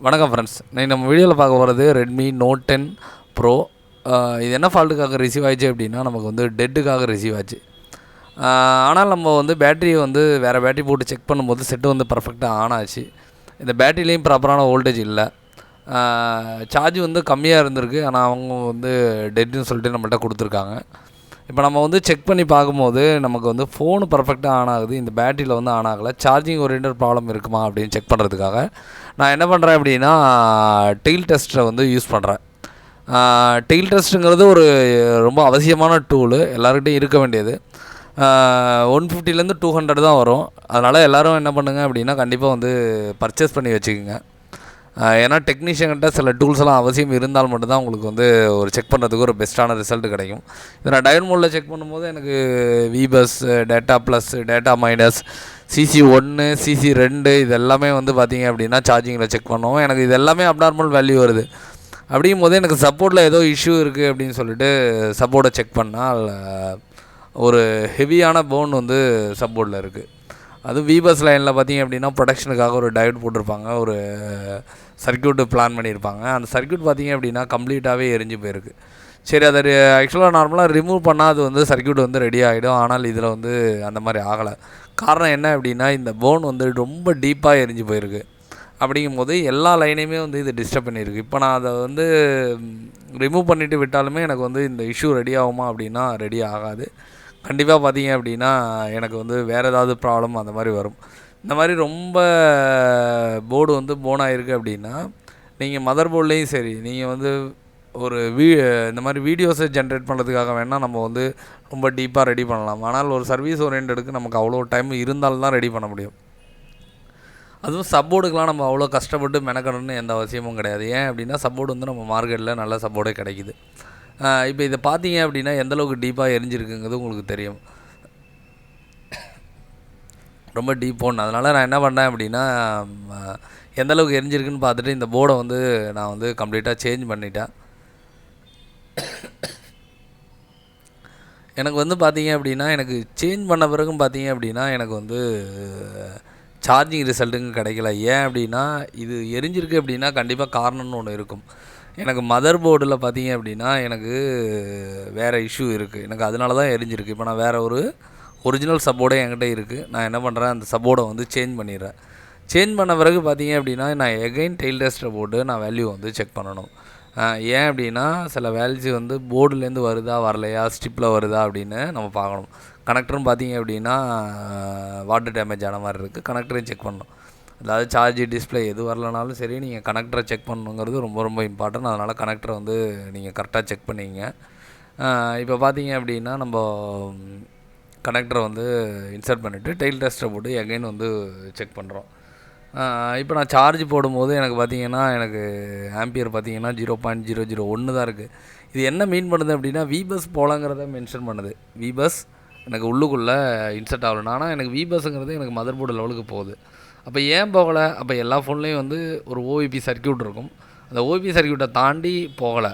வணக்கம் ஃப்ரெண்ட்ஸ். நம்ம வீடியோவில் பார்க்க போகிறது ரெட்மி நோட் 10 ப்ரோ. இது என்ன ஃபால்ட்டுக்காக ரிசீவ் ஆயிடுச்சு அப்படின்னா, நமக்கு வந்து டெட்டுக்காக ரிசீவ் ஆச்சு. ஆனால் நம்ம வந்து பேட்டரியை வந்து வேறு பேட்டரி போட்டு செக் பண்ணும்போது செட்டு வந்து பர்ஃபெக்டாக ஆன் ஆச்சு. இந்த பேட்டரியிலையும் ப்ராப்பரான வோல்டேஜ் இல்லை. சார்ஜ் வந்து கம்மியாக இருந்திருக்கு, ஆனால் அவங்க வந்து டெட்டுன்னு சொல்லிட்டு நம்மள்கிட்ட கொடுத்துருக்காங்க. இப்போ நம்ம வந்து செக் பண்ணி பார்க்கும்போது நமக்கு வந்து ஃபோனு பர்ஃபெக்டாக ஆன் ஆகுது, இந்த பேட்டரியில் வந்து ஆன் ஆகலை. சார்ஜிங் ஓரியன்டட் ப்ராப்ளம் இருக்குமா அப்படின்னு செக் பண்ணுறதுக்காக நான் என்ன பண்ணுறேன் அப்படின்னா, டெயில் டெஸ்ட்டை வந்து யூஸ் பண்ணுறேன். டெயில் டெஸ்ட்டுங்கிறது ஒரு ரொம்ப அவசியமான டூலு, எல்லாருக்கிட்டையும் இருக்க வேண்டியது. 150லேருந்து 200 தான் வரும். அதனால் எல்லோரும் என்ன பண்ணுங்கள் அப்படின்னா, கண்டிப்பாக வந்து பர்ச்சேஸ் பண்ணி வச்சுக்கோங்க. ஏன்னா டெக்னீஷியன்கிட்ட சில டூல்ஸ்லாம் அவசியம் இருந்தால் மட்டும்தான் உங்களுக்கு வந்து ஒரு செக் பண்ணுறதுக்கு ஒரு பெஸ்ட்டான ரிசல்ட் கிடைக்கும். இதை நான் டயல் மோடில் செக் பண்ணும்போது எனக்கு விபஸ், data plus, data minus, CC1, CC2 இது எல்லாமே வந்து பார்த்திங்க அப்படின்னா சார்ஜிங்கில் செக் பண்ணுவோம். எனக்கு இது எல்லாமே அப்நார்மல் வேல்யூ வருது. அப்படிங்கும் போது எனக்கு சப்போர்ட்டில் ஏதோ இஷ்யூ இருக்குது அப்படின்னு சொல்லிட்டு சப்போர்ட்டை செக் பண்ணால் ஒரு ஹெவியான போன் வந்து சப்போர்ட்டில் இருக்குது. அதுவும் விபஸ் லைனில் பார்த்திங்க அப்படின்னா ப்ரொடக்ஷனுக்காக ஒரு டயோட் போட்டிருப்பாங்க, ஒரு சர்க்யூட்டு பிளான் பண்ணியிருப்பாங்க. அந்த சர்க்யூட் பார்த்திங்க அப்படின்னா கம்ப்ளீட்டாகவே எரிஞ்சு போயிருக்கு. சரி, அதை ஆக்சுவலாக நார்மலாக ரிமூவ் பண்ணால் அது வந்து சர்க்யூட் வந்து ரெடி ஆகிடும். ஆனால் இதில் வந்து அந்த மாதிரி ஆகலை. காரணம் என்ன அப்படின்னா, இந்த போன் வந்து ரொம்ப டீப்பாக எரிஞ்சு போயிருக்கு. அப்படிங்கும்போது எல்லா லைனையுமே வந்து இது டிஸ்டர்ப் பண்ணியிருக்கு. இப்போ நான் அதை வந்து ரிமூவ் பண்ணிவிட்டு விட்டாலுமே எனக்கு வந்து இந்த இஷ்யூ ரெடி ஆகுமா அப்படின்னா ரெடி ஆகாது. கண்டிப்பாக பார்த்தீங்க அப்படின்னா எனக்கு வந்து வேறு ஏதாவது ப்ராப்ளம் அந்த மாதிரி வரும். இந்த மாதிரி ரொம்ப போர்டு வந்து போன் ஆகிருக்கு அப்படின்னா, நீங்கள் மதர் போர்ட்லேயும் சரி, நீங்கள் வந்து ஒரு இந்த மாதிரி வீடியோஸை ஜென்ரேட் பண்ணுறதுக்காக வேணால் நம்ம வந்து ரொம்ப டீப்பாக ரெடி பண்ணலாம். ஆனால் ஒரு சர்வீஸ் ஓரியன்டடுக்கு நமக்கு அவ்வளோ டைம் இருந்தால்தான் ரெடி பண்ண முடியும். அதுவும் சப்போர்டுக்கெலாம் நம்ம அவ்வளோ கஷ்டப்பட்டு மெனக்கடணும்னு எந்த அவசியமும் கிடையாது. ஏன் அப்படின்னா, சப்போர்ட் வந்து நம்ம மார்க்கெட்டில் நல்ல சப்போர்ட்டே கிடைக்குது. இப்போ இதை பார்த்தீங்க அப்படின்னா எந்தளவுக்கு டீப்பாக எரிஞ்சிருக்குங்கிறது உங்களுக்கு தெரியும். ரொம்ப டீப் போன். அதனால் நான் என்ன பண்ணேன் அப்படின்னா, எந்தளவுக்கு எரிஞ்சிருக்குன்னு பார்த்துட்டு இந்த போர்டை வந்து நான் வந்து கம்ப்ளீட்டாக சேஞ்ச் பண்ணிட்டேன். எனக்கு வந்து பார்த்தீங்க அப்படின்னா, எனக்கு சேஞ்ச் பண்ண பிறகும் பார்த்தீங்க அப்படின்னா எனக்கு வந்து சார்ஜிங் ரிசல்ட்டுங்க கிடைக்கல. ஏன் அப்படின்னா, இது எரிஞ்சிருக்கு அப்படின்னா கண்டிப்பாக காரணம்னு ஒன்று இருக்கும். எனக்கு மதர் போர்டில் பார்த்தீங்க அப்படின்னா எனக்கு வேறு இஷ்யூ இருக்குது. எனக்கு அதனால தான் எரிஞ்சிருக்கு. இப்போ நான் வேறு ஒரு ஒரிஜினல் சப்போர்டே என்கிட்ட இருக்குது. நான் என்ன பண்ணுறேன், அந்த சப்போர்டை வந்து சேஞ்ச் பண்ணிடுறேன். சேஞ்ச் பண்ண பிறகு பார்த்தீங்க அப்படின்னா நான் எகைன் டெயில் டெஸ்ட்டை போட்டு நான் வேல்யூ வந்து செக் பண்ணணும். ஏன் அப்படின்னா சில வேல்யூ வந்து போர்டுலேருந்து வருதா வரலையா, ஸ்டிப்பில் வருதா அப்படின்னு நம்ம பார்க்கணும். கனெக்டரும் பார்த்தீங்க அப்படின்னா வாட்டர் டேமேஜ் ஆன மாதிரி இருக்குது. கனெக்டரையும் செக் பண்ணணும். அதாவது சார்ஜ், டிஸ்பிளே எது வரலனாலும் சரி, நீங்கள் கனெக்டரை செக் பண்ணணுங்கிறது ரொம்ப ரொம்ப இம்பார்ட்டன்ட். அதனால் கனெக்டரை வந்து நீங்கள் கரெக்டாக செக் பண்ணிங்க. இப்போ பார்த்தீங்க அப்படின்னா நம்ம கனெக்டரை வந்து இன்சர்ட் பண்ணிவிட்டு டெயில் டெஸ்ட்டை போட்டு எகைன் வந்து செக் பண்ணுறோம். இப்போ நான் சார்ஜ் போடும்போது எனக்கு பார்த்தீங்கன்னா எனக்கு ஆம்பியர் பார்த்தீங்கன்னா 0.001 தான் இருக்குது. இது என்ன மீன் பண்ணுது அப்படின்னா, விபஸ் போலங்கிறத மென்ஷன் பண்ணுது. விபஸ் எனக்கு உள்ளுக்குள்ளே இன்சர்ட் ஆகலைன்னா, ஆனால் எனக்கு விபஸ்ங்கிறது எனக்கு மதர் போர்டு லெவலுக்கு போகுது. அப்போ ஏன் போகலை? அப்போ எல்லா ஃபோன்லேயும் வந்து ஒரு ஓவிபி சர்க்யூட் இருக்கும். அந்த ஓவிபி சர்க்யூட்டை தாண்டி போகலை.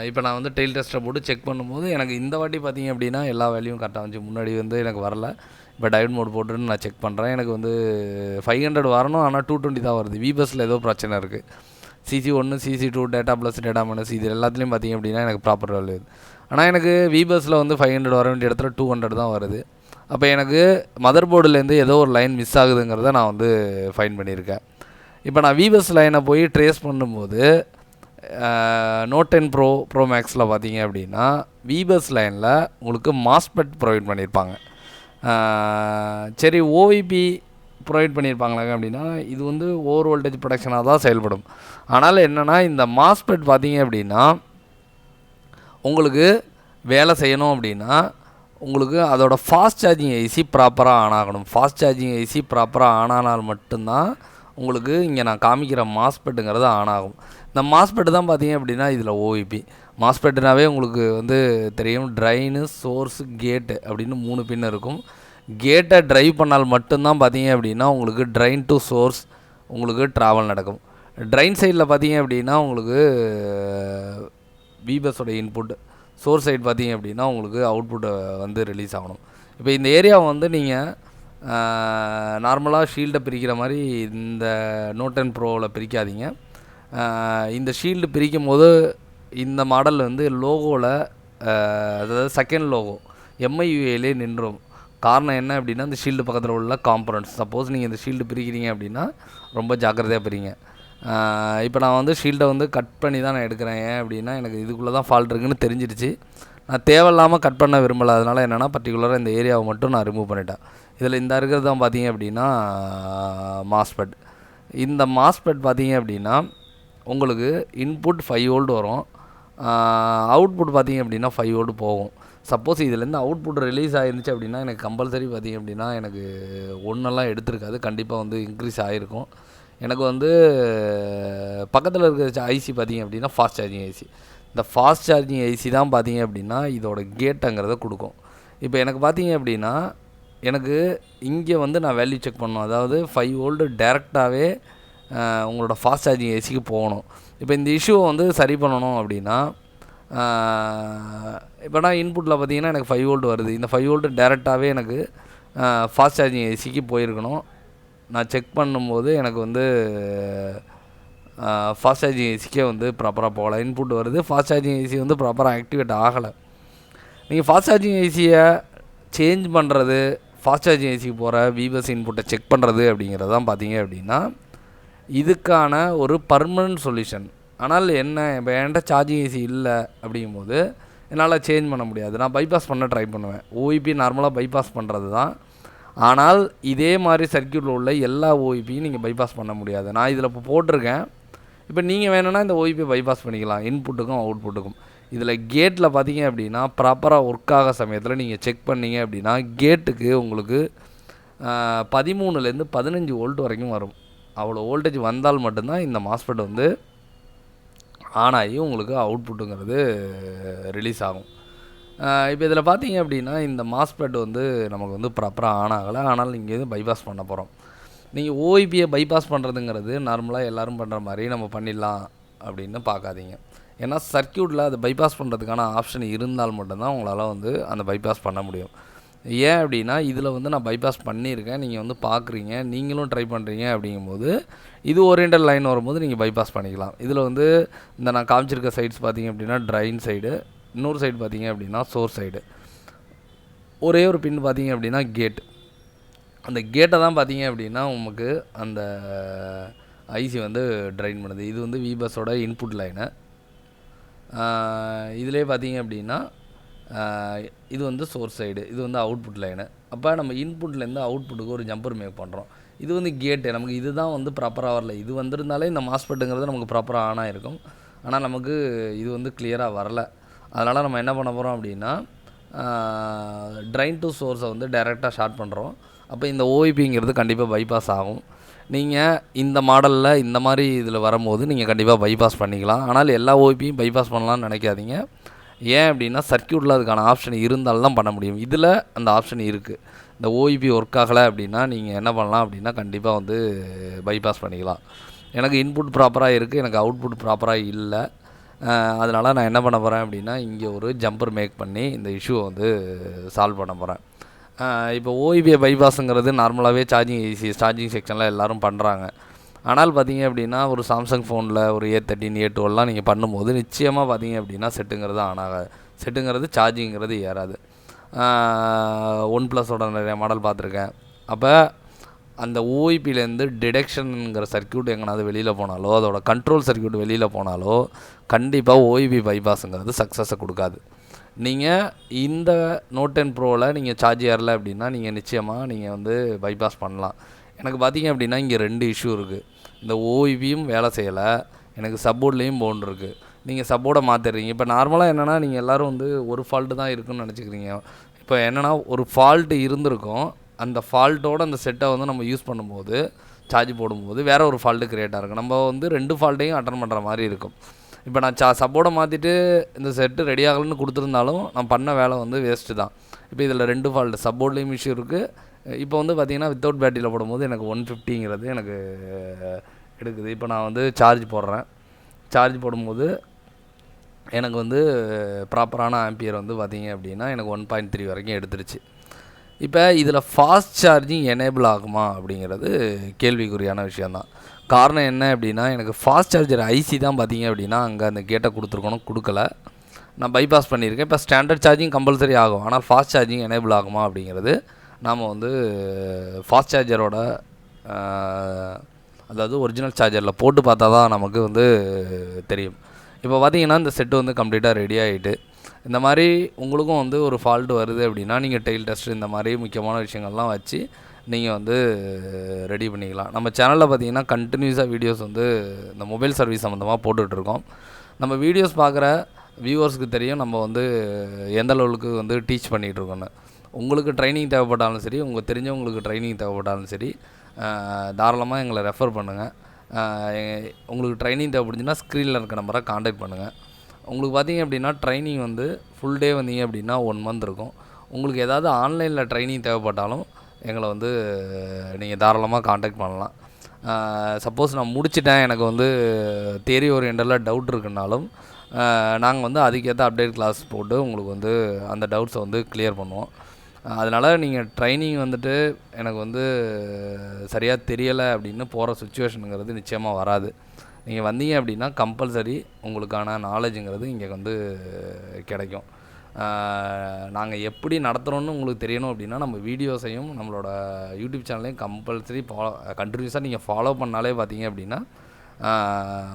இப்போ நான் வந்து டெயில் டெஸ்ட்டை போட்டு செக் பண்ணும்போது எனக்கு இந்த வாட்டி பார்த்திங்க அப்படின்னா எல்லா வேல்யூவும் கரெக்டாக வந்துச்சு. முன்னாடி வந்து எனக்கு வரல. இப்போ டயோட் மோட் போட்டுன்னு நான் செக் பண்ணுறேன். எனக்கு வந்து 500 வரணும், ஆனால் 220 தான் வருது. விபஸில் ஏதோ பிரச்சனை இருக்குது. CC1, CC2, data plus, data minus இது எல்லாத்துலேயும் பார்த்திங்க அப்படின்னா எனக்கு ப்ராப்பர் வேல்யூ வருது. ஆனால் எனக்கு விபஸில் வந்து 500 வர வேண்டிய இடத்துல 200 தான் வருது. அப்போ எனக்கு மதர் போர்டுலேருந்து ஏதோ ஒரு லைன் மிஸ் ஆகுதுங்கிறத நான் வந்து ஃபைண்ட் பண்ணியிருக்கேன். இப்போ நான் விபஸ் லைனை போய் ட்ரேஸ் பண்ணும்போது நோட் 10 ப்ரோ மேக்ஸில் பார்த்தீங்க அப்படின்னா விபஸ் லைனில் உங்களுக்கு மாஸ்பெட் ப்ரொவைட் பண்ணியிருப்பாங்க. சரி, ஓவிபி ப்ரொவைட் பண்ணியிருப்பாங்களாங்க அப்படின்னா இது வந்து ஓவர் வோல்டேஜ் ப்ரொடக்ஷனாக தான் செயல்படும். ஆனால் என்னென்னா இந்த மாஸ்பெட் பார்த்தீங்க அப்படின்னா உங்களுக்கு வேலை செய்யணும் அப்படின்னா உங்களுக்கு அதோட ஃபாஸ்ட் சார்ஜிங் ஐசி ப்ராப்பராக ஆன் ஆகணும். ஃபாஸ்ட் சார்ஜிங் ஐசி ப்ராப்பராக ஆன் ஆனால் மட்டும்தான் உங்களுக்கு இங்கே நான் காமிக்கிற மாஸ்பெட்டுங்கிறது ஆன் ஆகும். இந்த மாஸ்பெட்டு தான் பார்த்தீங்க அப்படின்னா இதில் ஓவிபி. மாஸ்பெட்டுனாவே உங்களுக்கு வந்து தெரியும், ட்ரைனு, சோர்ஸு, கேட்டு அப்படின்னு 3 பின் இருக்கும். கேட்டை ட்ரைவ் பண்ணால் மட்டும்தான் பார்த்தீங்க அப்படின்னா உங்களுக்கு ட்ரைன் டு சோர்ஸ் உங்களுக்கு ட்ராவல் நடக்கும். ட்ரைன் சைடில் பார்த்தீங்க அப்படின்னா உங்களுக்கு விபஸோட இன்புட், சோர்ஸ் சைடு பார்த்தீங்க அப்படின்னா உங்களுக்கு அவுட்புட்டை வந்து ரிலீஸ் ஆகணும். இப்போ இந்த ஏரியாவை வந்து நீங்கள் நார்மலாக ஷீல்டை பிரிக்கிற மாதிரி இந்த நோட் 10 ப்ரோவில் பிரிக்காதீங்க. இந்த ஷீல்டு பிரிக்கும் போது இந்த மாடல் வந்து லோகோவில் அதாவது செகண்ட் லோகோ எம்ஐயுஏலே நின்றும். காரணம் என்ன அப்படின்னா இந்த ஷீல்டு பக்கத்தில் உள்ள காம்பனன்ட்ஸ். சப்போஸ் நீங்கள் இந்த ஷீல்டு பிரிக்கிறீங்க அப்படின்னா ரொம்ப ஜாக்கிரதையாக பிரிங்க. இப்போ நான் வந்து ஷீல்டை வந்து கட் பண்ணி தான் நான் எடுக்கிறேன். ஏன் அப்படின்னா எனக்கு இதுக்குள்ளே தான் ஃபால்ட் இருக்குதுன்னு தெரிஞ்சிடுச்சு. நான் தேவையில்லாமல் கட் பண்ண விரும்பலை. அதனால் என்னென்னா பர்டிகுலராக இந்த ஏரியாவை மட்டும் நான் ரிமூவ் பண்ணிட்டேன். இதில் இந்த இருக்கிறது தான் பார்த்தீங்க அப்படின்னா மாஸ்பெட். இந்த மாஸ்பெட் பார்த்தீங்க அப்படின்னா உங்களுக்கு இன்புட் 5 வோல்ட் வரும், அவுட்புட் பார்த்தீங்க அப்படின்னா 5 வோல்ட் போகும். சப்போஸ் இதுலேருந்து அவுட்புட் ரிலீஸ் ஆகிருந்துச்சு அப்படின்னா எனக்கு கம்பல்சரி பார்த்திங்க அப்படின்னா எனக்கு ஒன்றெல்லாம் எடுத்துருக்காது, கண்டிப்பாக வந்து இன்க்ரீஸ் ஆகிருக்கும். எனக்கு வந்து பக்கத்தில் இருக்கிற ஐசி பார்த்திங்க அப்படின்னா ஃபாஸ்ட் சார்ஜிங் ஐசி. இந்த ஃபாஸ்ட் சார்ஜிங் ஐசி தான் பார்த்திங்க அப்படின்னா இதோட கேட்டுங்கிறத கொடுக்கும். இப்போ எனக்கு பார்த்திங்க அப்படின்னா எனக்கு இங்கே வந்து நான் வேல்யூ செக் பண்ணணும். அதாவது 5 வோல்ட் டேரெக்டாகவே உங்களோட ஃபாஸ்ட் சார்ஜிங் ஏசிக்கு போகணும். இப்போ இந்த இஷ்யூவை வந்து சரி பண்ணணும் அப்படின்னா இப்போ நான் இன்புட்டில் பார்த்தீங்கன்னா எனக்கு 5 வோல்ட் வருது. இந்த 5 வோல்ட் டேரெக்டாகவே எனக்கு ஃபாஸ்ட் சார்ஜிங் ஏசிக்கு போயிருக்கணும். நான் செக் பண்ணும்போது எனக்கு வந்து ஃபாஸ்ட் சார்ஜிங் ஏசிக்கே வந்து ப்ராப்பராக போகலை. இன்புட் வருது, ஃபாஸ்ட் சார்ஜிங் ஏசி வந்து ப்ராப்பராக ஆக்டிவேட் ஆகலை. நீங்கள் ஃபாஸ்ட் சார்ஜிங் ஏசியை சேஞ்ச் பண்ணுறது, ஃபாஸ்ட் சார்ஜிங் ஏசிக்கு போகிற விபஸ் இன்புட்டை செக் பண்ணுறது அப்படிங்கிறது தான் பார்த்தீங்க அப்படின்னா இதுக்கான ஒரு பர்மனன்ட் சொல்யூஷன். ஆனால் என்ன, இப்போ என்கிட்ட சார்ஜிங் ஏசி இல்லை அப்படிங்கும்போது என்னால் சேஞ்ச் பண்ண முடியாது. நான் பைபாஸ் பண்ண ட்ரை பண்ணுவேன். ஓஇபி நார்மலாக பைபாஸ் பண்ணுறது தான். ஆனால் இதே மாதிரி சர்க்யூட்டில் உள்ள எல்லா ஓஇபியும் நீங்கள் பைபாஸ் பண்ண முடியாது. நான் இதில் இப்போ போட்டிருக்கேன். இப்போ நீங்கள் வேணும்னா இந்த ஓஇபி பைபாஸ் பண்ணிக்கலாம், இன்புட்டுக்கும் அவுட்புட்டுக்கும். இதில் கேட்டில் பார்த்தீங்க அப்படின்னா ப்ராப்பராக ஒர்க் ஆக சமயத்தில் நீங்கள் செக் பண்ணிங்க அப்படின்னா கேட்டுக்கு உங்களுக்கு 13லேருந்து 15 வோல்ட் வரைக்கும் வரும். அவ்வளோ வோல்டேஜ் வந்தால் மட்டும்தான் இந்த மாஸ்பெட் வந்து ஆன் ஆகி உங்களுக்கு அவுட்புட்டுங்கிறது ரிலீஸ் ஆகும். இப்போ இதில் பார்த்தீங்க அப்படின்னா இந்த மாஸ்பெட் வந்து நமக்கு வந்து ப்ராப்பராக ஆன் ஆகலை. ஆனால் நீங்கள் வந்து பைபாஸ் பண்ண போகிறோம். நீங்கள் ஓஇபியை பைபாஸ் பண்ணுறதுங்கிறது நார்மலாக எல்லோரும் பண்ணுற மாதிரி நம்ம பண்ணிடலாம் அப்படின்னு பார்க்காதீங்க. ஏன்னா சர்க்யூட்டில் அதை பைபாஸ் பண்ணுறதுக்கான ஆப்ஷன் இருந்தால் மட்டும்தான் உங்களால் வந்து அந்த பைபாஸ் பண்ண முடியும். ஏன் அப்படின்னா இதில் வந்து நான் பைபாஸ் பண்ணியிருக்கேன், நீங்கள் வந்து பார்க்குறீங்க, நீங்களும் ட்ரை பண்ணுறீங்க. அப்படிங்கும்போது இது ஓரியண்டல் லைன் வரும்போது நீங்கள் பைபாஸ் பண்ணிக்கலாம். இதில் வந்து இந்த நான் காமிச்சிருக்க சைட்ஸ் பார்த்திங்க அப்படின்னா ட்ரைன் சைடு, இன்னொரு சைடு பார்த்திங்க அப்படின்னா சோர்ஸ் சைடு. ஒரே ஒரு பின் பார்த்திங்க அப்படின்னா கேட். அந்த கேட்டை தான் பார்த்திங்க அப்படின்னா உங்களுக்கு அந்த ஐசி வந்து ட்ரைன் பண்ணுது. இது வந்து விபஸோட இன்புட் லைனு. இதிலே பார்த்திங்க அப்படின்னா இது வந்து சோர்ஸ் சைடு, இது வந்து அவுட்புட் லைனு. அப்போ நம்ம இன்புட்லேருந்து அவுட்புட்டுக்கு ஒரு ஜம்பர் மேக் பண்ணுறோம். இது வந்து கேட்டு. நமக்கு இது தான் வந்து ப்ராப்பராக வரல. இது வந்திருந்தாலே இந்த மாஸ்பெட்டுங்கிறது நமக்கு ப்ராப்பராக ஆன் ஆகிருக்கும். ஆனால் நமக்கு இது வந்து கிளியராக வரல. அதனால் நம்ம என்ன பண்ண போகிறோம் அப்படின்னா ட்ரைன் டு சோர்ஸை வந்து டைரெக்டாக ஷார்ட் பண்ணுறோம். அப்போ இந்த ஓஇபிங்கிறது கண்டிப்பாக பைபாஸ் ஆகும். நீங்கள் இந்த மாடலில் இந்த மாதிரி இதில் வரும்போது நீங்கள் கண்டிப்பாக பைபாஸ் பண்ணிக்கலாம். ஆனால் எல்லா ஓஇபியும் பைபாஸ் பண்ணலான்னு நினைக்காதீங்க. ஏன் அப்படின்னா சர்க்யூட்டில் அதுக்கான ஆப்ஷன் இருந்தால்தான் பண்ண முடியும். இதில் அந்த ஆப்ஷன் இருக்குது. இந்த ஓஇபி ஒர்க் ஆகலை அப்படின்னா நீங்கள் என்ன பண்ணலாம் அப்படின்னா கண்டிப்பாக வந்து பைபாஸ் பண்ணிக்கலாம். எனக்கு இன்புட் ப்ராப்பராக இருக்குது, எனக்கு அவுட்புட் ப்ராப்பராக இல்லை. அதனால் நான் என்ன பண்ண போகிறேன் அப்படின்னா இங்கே ஒரு ஜம்பர் மேக் பண்ணி இந்த இஷ்யூவை வந்து சால்வ் பண்ண போகிறேன். இப்போ ஓஇபியை பைபாஸுங்கிறது நார்மலாகவே சார்ஜிங் செக்ஷனில் எல்லோரும் பண்ணுறாங்க. ஆனால் பார்த்தீங்க அப்படின்னா ஒரு சாம்சங் ஃபோனில் ஒரு A13 A12 நீங்கள் பண்ணும்போது நிச்சயமாக பார்த்தீங்க அப்படின்னா செட்டுங்கிறது ஆன் ஆகாது. செட்டுங்கிறது சார்ஜிங்கிறது ஏறாது. OnePlusோட நிறைய மாடல் பார்த்துருக்கேன். அப்போ அந்த ஓஇபிலேருந்து டிடெக்ஷனுங்கிற சர்க்யூட் எங்கேனாவது வெளியில் போனாலோ, அதோட கண்ட்ரோல் சர்க்யூட் வெளியில் போனாலோ கண்டிப்பாக ஓஇபி பைபாஸுங்கிறது சக்ஸஸை கொடுக்காது. நீங்கள் இந்த நோட் 10 ப்ரோவில் நீங்கள் சார்ஜ் ஏறலை அப்படின்னா நீங்கள் நிச்சயமாக நீங்கள் வந்து பைபாஸ் பண்ணலாம். எனக்கு பார்த்தீங்க அப்படின்னா இங்கே 2 இஷ்யூ இருக்குது. இந்த ஓஇபியும் வேலை செய்யலை, எனக்கு சப்போர்ட்லேயும் போன் இருக்குது. நீங்கள் சப்போர்ட்டை மாற்றிடுறீங்க. இப்போ நார்மலாக என்னென்னா நீங்கள் எல்லோரும் வந்து ஒரு ஃபால்ட்டு தான் இருக்குதுன்னு நினச்சிக்கிறீங்க. இப்போ என்னென்னா ஒரு ஃபால்ட்டு இருந்திருக்கும், அந்த ஃபால்ட்டோடு அந்த செட்டை வந்து நம்ம யூஸ் பண்ணும்போது சார்ஜ் போடும்போது வேறு ஒரு ஃபால்ட்டு க்ரியேட் ஆகிருக்கும். நம்ம வந்து 2 ஃபால்ட்டையும் அட்டன் பண்ணுற மாதிரி இருக்கும். இப்போ நான் சப்போர்ட்டை மாற்றிட்டு இந்த செட்டு ரெடி ஆகலன்னு கொடுத்துருந்தாலும் நான் பண்ண வேலை வந்து வேஸ்ட்டு தான். இப்போ இதில் 2 ஃபால்ட்டு, சப்போர்ட்லேயும் இஷ்யூ இருக்குது. இப்போ வந்து பார்த்திங்கன்னா வித்தவுட் பேட்டரியில் போடும்போது எனக்கு 150ங்கிறது எனக்கு எடுக்குது. இப்போ நான் வந்து சார்ஜ் போடுறேன். சார்ஜ் போடும்போது எனக்கு வந்து ப்ராப்பரான ஆம்பியர் வந்து பார்த்திங்க அப்படின்னா எனக்கு 1.3 வரைக்கும் எடுத்துருச்சு. இப்போ இதில் ஃபாஸ்ட் சார்ஜிங் எனேபிள் ஆகுமா அப்படிங்கிறது கேள்விக்குறியான விஷயந்தான். காரணம் என்ன அப்படின்னா, எனக்கு ஃபாஸ்ட் சார்ஜர் ஐசி தான் பார்த்தீங்க அப்படின்னா அங்கே அந்த கேட்டை கொடுத்துருக்கணும், கொடுக்கல. நான் பைபாஸ் பண்ணியிருக்கேன். இப்போ ஸ்டாண்டர்ட் சார்ஜிங் கம்பல்சரி ஆகும், ஆனால் ஃபாஸ்ட் சார்ஜிங் எனேபிள் ஆகுமா அப்படிங்கிறது நாம் வந்து ஃபாஸ்ட் சார்ஜரோட அதாவது ஒரிஜினல் சார்ஜரில் போட்டு பார்த்தா தான் நமக்கு வந்து தெரியும். இப்போ பார்த்தீங்கன்னா இந்த செட்டு வந்து கம்ப்ளீட்டாக ரெடி ஆகிட்டு, இந்த மாதிரி உங்களுக்கும் வந்து ஒரு ஃபால்ட்டு வருது அப்படின்னா நீங்கள் டெயில் டெஸ்ட் இந்த மாதிரி முக்கியமான விஷயங்கள்லாம் வச்சு நீங்கள் வந்து ரெடி பண்ணிக்கலாம். நம்ம சேனலில் பார்த்தீங்கன்னா கண்டினியூஸாக வீடியோஸ் வந்து இந்த மொபைல் சர்வீஸ் சம்மந்தமாக போட்டுட்ருக்கோம். நம்ம வீடியோஸ் பார்க்குற வியூவர்ஸ்க்கு தெரியும் நம்ம வந்து எந்த லெவலுக்கு வந்து டீச் பண்ணிகிட்ருக்கோன்னு. உங்களுக்கு ட்ரைனிங் தேவைப்பட்டாலும் சரி, உங்கள் தெரிஞ்சவங்களுக்கு ட்ரைனிங் தேவைப்பட்டாலும் சரி, தாராளமாக எங்களை ரெஃபர் பண்ணுங்கள். உங்களுக்கு ட்ரைனிங் தேவைப்படுச்சுன்னா ஸ்க்ரீனில் இருக்க நம்பரை காண்டாக்ட் பண்ணுங்கள். உங்களுக்கு பார்த்தீங்க அப்படின்னா ட்ரைனிங் வந்து ஃபுல் டே வந்தீங்க அப்படின்னா 1 மந்த் இருக்கும். உங்களுக்கு ஏதாவது ஆன்லைனில் ட்ரைனிங் தேவைப்பட்டாலும் எங்களை வந்து நீங்கள் தாராளமாக காண்டாக்ட் பண்ணலாம். சப்போஸ் நான் முடிச்சிட்டேன், எனக்கு வந்து தியரி ஓரியண்டலில் டவுட் இருக்குனாலும் நாங்கள் வந்து அதுக்கேற்ற அப்டேட் கிளாஸ் போட்டு உங்களுக்கு வந்து அந்த டவுட்ஸை வந்து கிளியர் பண்ணுவோம். அதனால் நீங்கள் ட்ரைனிங் வந்துட்டு எனக்கு வந்து சரியாக தெரியலை அப்படின்னு போகிற சுச்சுவேஷனுங்கிறது நிச்சயமாக வராது. நீங்கள் வந்தீங்க அப்படின்னா கம்பல்சரி உங்களுக்கான நாலேஜுங்கிறது இங்கே வந்து கிடைக்கும். நாங்கள் எப்படி நடத்துகிறோன்னு உங்களுக்கு தெரியணும் அப்படின்னா நம்ம வீடியோஸையும் நம்மளோட யூடியூப் சேனலையும் கம்பல்சரி கண்டினியூஸாக நீங்கள் ஃபாலோ பண்ணாலே பார்த்தீங்க அப்படின்னா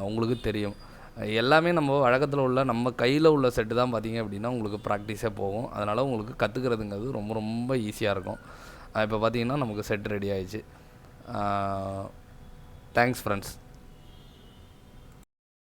உங்களுக்கு தெரியும். எல்லாமே நம்ம வழக்கத்தில் உள்ள நம்ம கையில் உள்ள செட்டு தான் பார்த்தீங்க அப்படின்னா உங்களுக்கு ப்ராக்டிஸே போகும். அதனால் உங்களுக்கு கற்றுக்கிறதுங்கிறது ரொம்ப ரொம்ப ஈஸியாக இருக்கும். இப்போ பார்த்தீங்கன்னா நமக்கு செட் ரெடி ஆகிடுச்சு. Thanks friends.